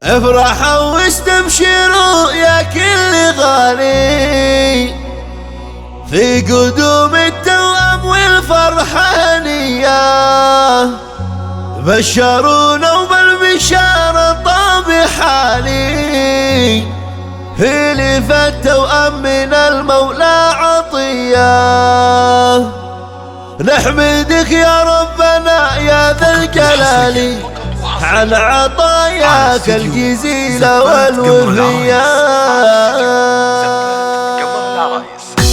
افرحوا واستبشروا يا كل غالي في قدوم التوأم والفرحانية، بشرونا وبالبشارة طاب حالي في ليف التوأم من المولى عطية. نحمدك يا ربنا يا ذا الجلال عن عطاياك الجزيلة والوفية.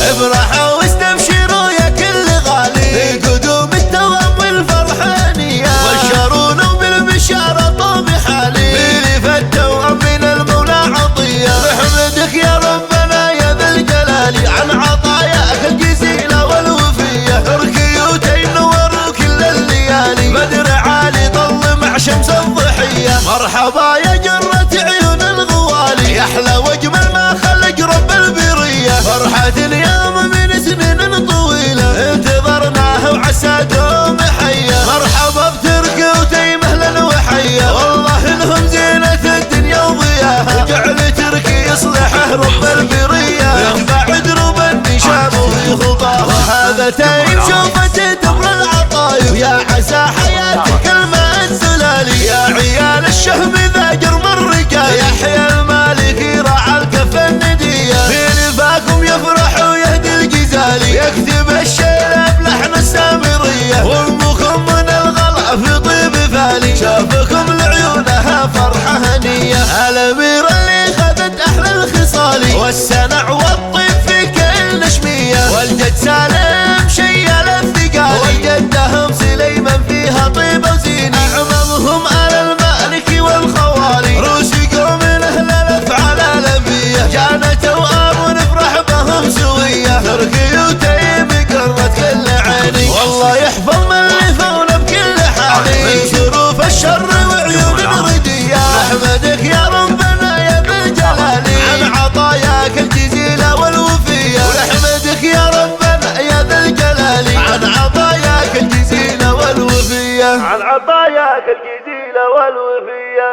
افرحوا واستبشروا يا كل غالي في قدوم التوأم والفرحانية، بشرونا بالبشارة طاب حالي في ليف التوأم من المولى عطية. نحمدك يا ربنا يا ذا الجلال عن عطاياك الجزيلة والوفية. ركيوتين نوروا كل الليالي، بدر عالي طل مع شمس الضحية. مرحبا يا جرة عيون الغوالي، يا احلى واجمل ما خلق رب البرية. فرحة اليوم من سنين طويلة انتظرناها وعسى دوم حية. مرحبا بتركيوتين اهلا وحية، والله انهم زينة الدنيا وضياها. جعل تركي يصلحه رب البرية، يتبع دروب النشام وفي خطاها. هذتين شوفت دبر العطايف، يا عسى حياتك الماء الزلالي. يا عيال الشهم ذا جرم الرجال، يحيى المالكي راعى الكف الندية. في لفاكم يفرح ويهدي الجزالي، يكتب الشيلة بلحن السامرية. وامكم من الغلا في طيب فالي، شافكم لعيونها فرحة هنية. الاميرة اللي خذت احلى الخصالي، والسنع والطيب في كل نشمية. والجد سالم شيال الثقالي، والجدهم سليمان فيها طيبة وزينة. عمامهم آل المالكي والخوالي، روسي قوم اهل الافعال الانبياء. جانا توأم ونفرح بهم سوية، تركي وتيم قرت كل عيني. والله يحفظ من لفونا بكل حالي، من شروف الشر وعيون الردية. نحمدك يا ربنا يا ذا الجلال عن عطاياك الجزيلة والوفية. ونحمدك يا ربنا يا ذا الجلال عن عطاياك الجزيلة والوفية. عن عطاياك الجزيلة والوفية.